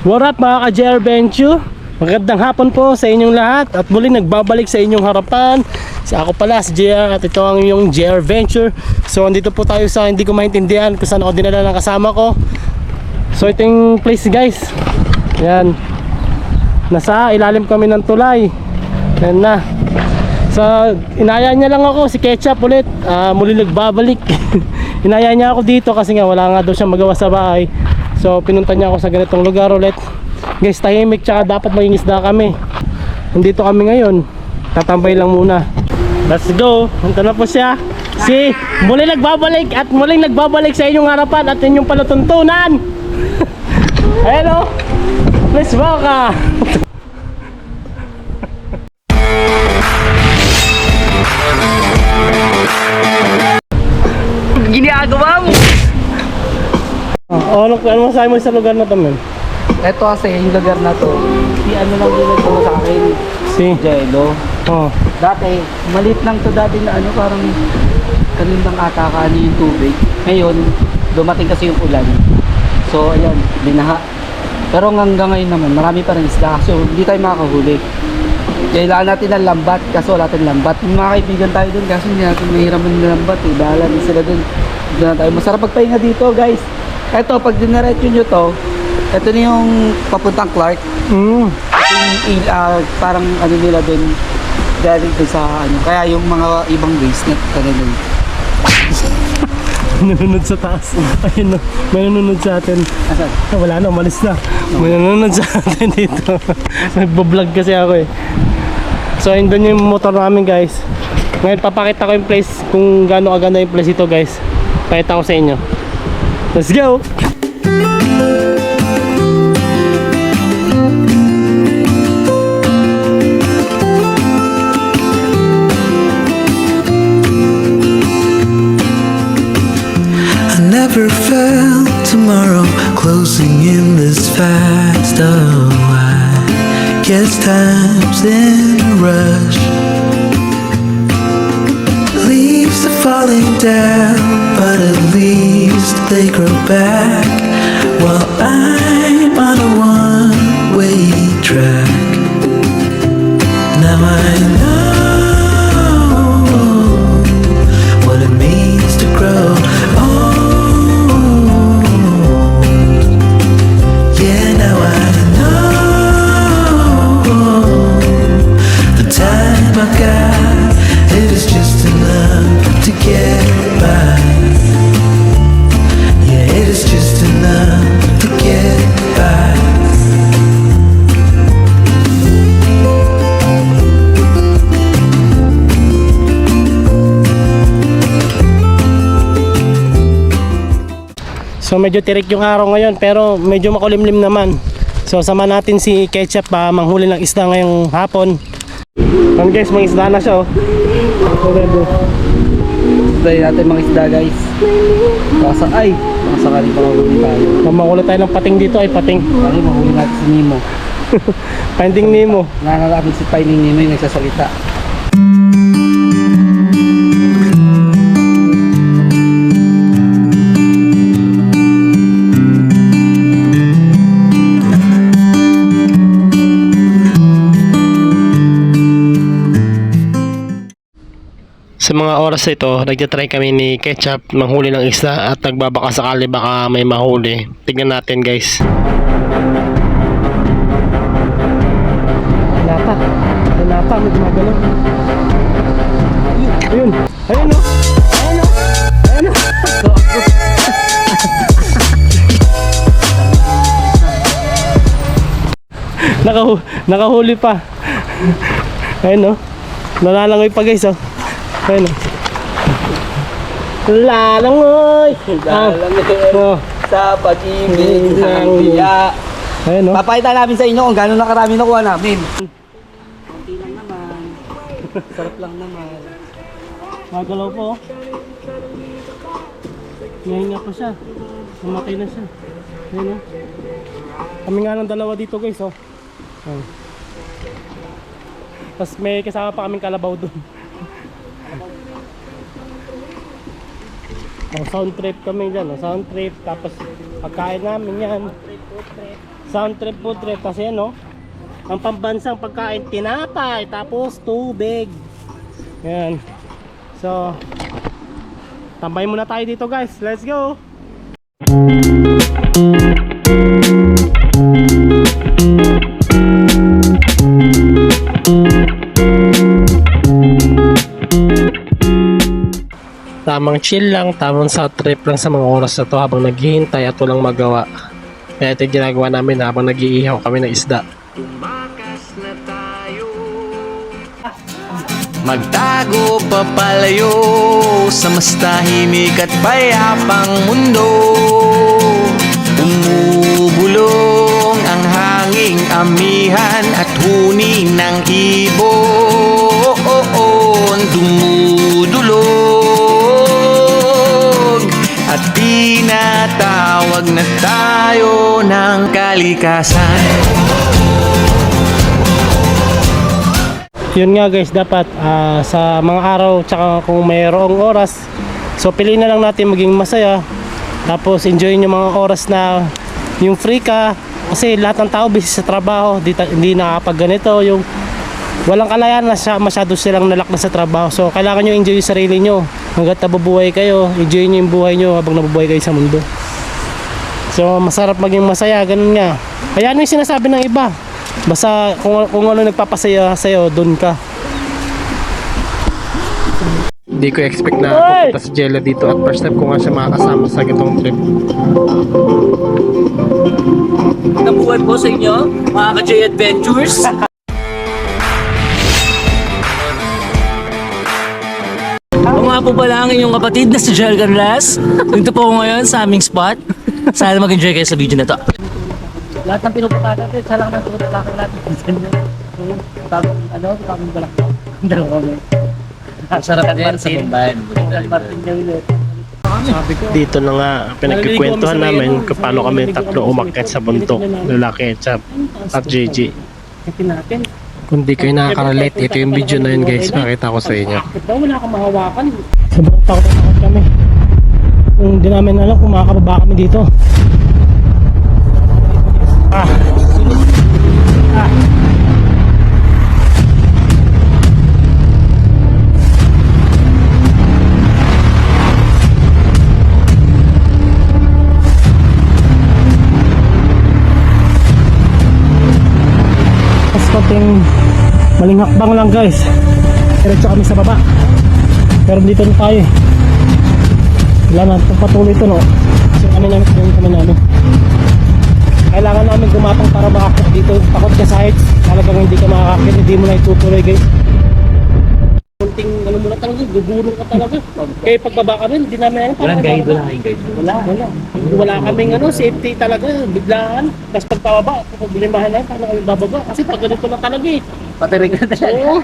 What up mga ka-JR Venture? Magandang hapon po sa inyong lahat. At muli nagbabalik sa inyong harapan ako pala si JR at ito ang inyong JR Venture. So andito po tayo sa hindi ko maintindihan kung saan ako dinala ng kasama ko. So ito yung place guys. Yan. Nasa ilalim kami ng tulay. Yan na. So inaya niya lang ako si Ketchup ulit. Muli nagbabalik. Inaya niya ako dito kasi nga wala nga daw siyang magawa sa bahay. So pinunta niya ako sa ganitong lugar ulit. Guys, tahimik tsaka dapat mangingisda kami. Nandito kami ngayon. Tatambay lang muna. Let's go. Punta na po siya. Muli nagbabalik at muling nagbabalik sa inyong harapan at inyong palutuntunan. Ayan o. Let's welcome. Ginagawa mo! Ano masabi mo sa lugar na to, man? Ito kasi yung lugar na to, ano lang din ito sa akin, Jello. Oh. Dati, maliit lang to dati na parang kanindang ataka yung tubig. Ngayon, dumating kasi yung ulan. So, ayan, binaha. Pero hanggang ngayon naman, marami pa rin isda. So, hindi tayo makakahuli. Kailangan natin ng lambat kasi wala tayong lambat. May mga kaibigan tayo dun kasi hindi natin mahiraman ng lambat. Bahala din sila dun. Doon na tayo. Masarap magpahinga dito, guys. Ito, pag dinaretso nyo to, ito na yung papuntang Clark. Ito yung parang ano nila dun, galing dun sa ano. Kaya yung mga ibang base net talaga. Nanonood sa taas. Ayun no, may nanonood sa atin. Asan? Wala na, umalis na. May nanonood sa atin dito. Nagbo-vlog kasi ako eh. So ayun doon yung motor namin guys. Ngayon papakita ko yung place kung gaano kaganda yung place ito guys. Pakita ko sa inyo. Let's go! Never felt tomorrow closing in this fast. Oh, I guess time's in a rush. Leaves are falling down, but at least they grow back. While I'm on a one-way track. Now I know what it means to grow. So medyo tirik yung araw ngayon pero medyo makulimlim naman. So sama natin si Ketchup manghuli ng isda ngayong hapon. Yan guys, mga isda na siya oh. Try natin mga isda guys. Masakay pa mahuli tayo. Mamahuli tayo ng pating dito ay pating. Ay, mahuli natin si Nemo. Finding Nemo. Nangalapin si Finding Nemo yung nagsasalita. Sa mga oras ito, nagtatry kami ni Ketchup manghuli ng isda at nagbabaka sakali baka may mahuli. Tignan natin guys. Lata, may gumagalaw. Ayun, ayun o. Ayun o. Ayun o. Nakahuli pa. Ayun o. Nalalangoy pa guys o. Ayun o. Lalangoy! Lalangoy sa pag-ibig ng biya. Ayun o. Papakita namin sa inyo kung gano'n na karami nakuha namin. Konti lang naman. Sarap lang naman. Magalaw po oh. Ngahinga pa siya. Namatay na siya. Ayun o. Kami nga ng dalawa dito guys oh. Ayun. Tapos may kasama pa kaming kalabaw dun. Sound trip kami dyan, sound trip, tapos pagkain namin yan. Sound trip, food trip. Kasi ano, ang pambansang pagkain, tinapay, tapos tubig. Yan. So, tambay muna tayo dito guys. Let's go! Tamang chill lang, tamang sound trip lang sa mga oras na to habang naghihintay at walang magawa. Kaya ito yung ginagawa namin habang nag-iihaw kami ng isda. Magtago papalayo sa mas tahimik at payapang mundo. Umubulong ang hanging amihan at huni ng ibon. Dumudulog at tinatawag na tayo ng kalikasan. Yun nga guys, dapat sa mga araw tsaka kung mayroong oras, so piliin na lang natin maging masaya, tapos enjoy yung mga oras na yung free ka, kasi lahat ng tao busy sa trabaho, hindi nakakapag ganito, yung walang kalayan na masyado silang nalakna sa trabaho. So kailangan nyo enjoy yung sarili nyo hanggat nabubuhay kayo, enjoy nyo yung buhay nyo habang nabubuhay kayo sa mundo. So masarap maging masaya, ganun nga. Kaya ano yung sinasabi ng iba, basta kung ano nagpapasaya sa'yo, dun ka. Hindi ko expect na pupunta si Jella dito at first time ko nga siya makakasama sa ganitong trip. Nabuhay po sa inyo, mga ka-J Adventures. Ako nga po pala ang inyong kapatid na si Joel Canlas. Dito po ako ngayon sa aming spot. Sana mag-enjoy kayo sa video na to. Lahat ng pinupunta natin, sa lang ng pinupunta natin. Tapos balak. Dalawa kami. Sarap din sa Bamban. Dito na nga pinagkikwentuhan namin kung paano kami tatlo umakyat sa bundok, lalaki at JJ. Kung di kayo nakaka-relate, ito yung video na yun guys, makita ko sa inyo. Wala kang mahawakan. Sobrang takot kami. Hindi namin alam kung makakababa kami dito. Konting maling hakbang lang guys, diretso kami sa baba, pero dito na tayo eh. Wala na itong patuloy ito, no? Kasi kami namin kailangan namin gumapang para makakit dito. Takot ka sa heights, talagang hindi ka makakakit, hindi mo na itutuloy guys. Konting ano muna talaga, gugulong ka talaga. Kaya pagbaba kami, hindi namin alam. Walang guide, wala kayong guide. Wala kaming safety talaga, biglaan. Tapos pagpababa, bilimahan na paano kami bababa. Kasi pag ganito na talaga eh. Patirig na talaga. Oo,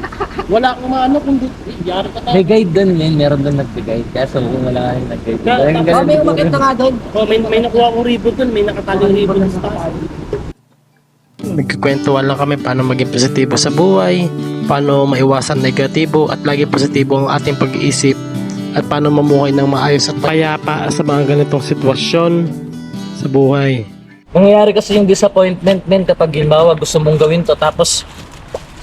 wala akong maano kung yari ka talaga. May guide doon yun, meron doon nag-guide. Kaso kung wala kayong nag-guide. May umakit na nga doon. May nakuha akong ribbon doon, may nakataling ribbon sa taas. Nagkikwentuhan lang kami paano maging positibo sa buhay, paano maiwasan negatibo at lagi positibo ang ating pag-iisip, at paano mamuhay ng maayos at payapa sa mga ganitong sitwasyon sa buhay. Nangyayari kasi yung disappointment men kapag halimbawa gusto mong gawin to tapos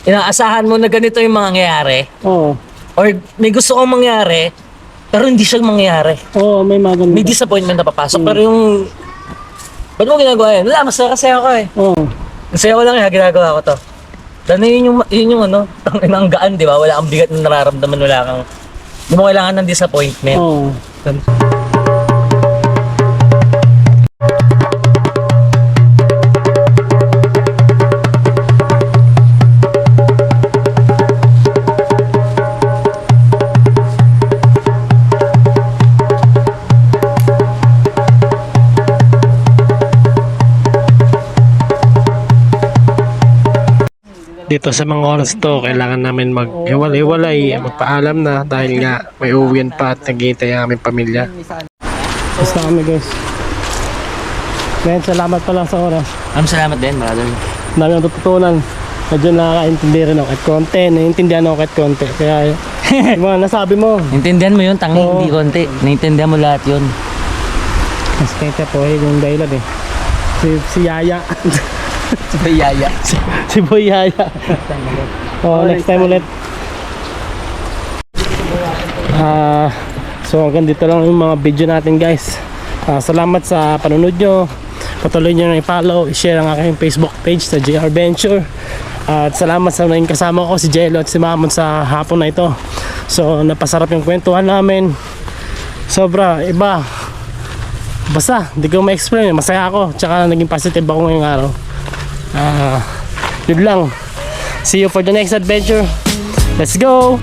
inaasahan mo na ganito yung mangyayari. Oo. Or may gusto kong mangyari pero hindi siya mangyayari. Oo, may mga ganito. May disappointment na papasok pero yung ba't mo ginagawa yun? Wala, masaya kasi ako eh. Oo. Masaya ko lang eh, ginagawa ko to. Dahil yun yung ano, ang gaan, di ba? Wala kang bigat na nararamdaman, wala kang, hindi mo kailangan ng disappointment. Oo. Dito sa mga oras to, kailangan namin mag-iwalay, magpaalam na dahil nga may uwian pa at naghihintay ang aming pamilya. Basta kami guys. Men, salamat pala sa oras. Salamat din, brother. Dami ang tututunan. Medyo nakakaintindi rin ako kahit konti. Naiintindihan ako kahit konti. Kaya yung mga nasabi mo. Naintindihan mo yun, tangi, Oo. hindi konti. Naintindihan mo lahat yun. Mas kaya po yung dahilan eh. Si Yaya. Si Bayaya. Si Boy Yaya. Next time ulit. So hanggang dito lang yung mga video natin guys. Salamat sa panunod nyo. Patuloy nyo na i-follow, i-share ang aking Facebook page sa JR Venture. At salamat sa naging kasama ko si Jello at si Mamon sa hapon na ito. So napasarap yung kwentuhan namin. Sobra, iba. Basta, hindi ko ma-explain. Masaya ako. Tsaka naging positive ako ngayong araw. Yun lang. See you for the next adventure. Let's go!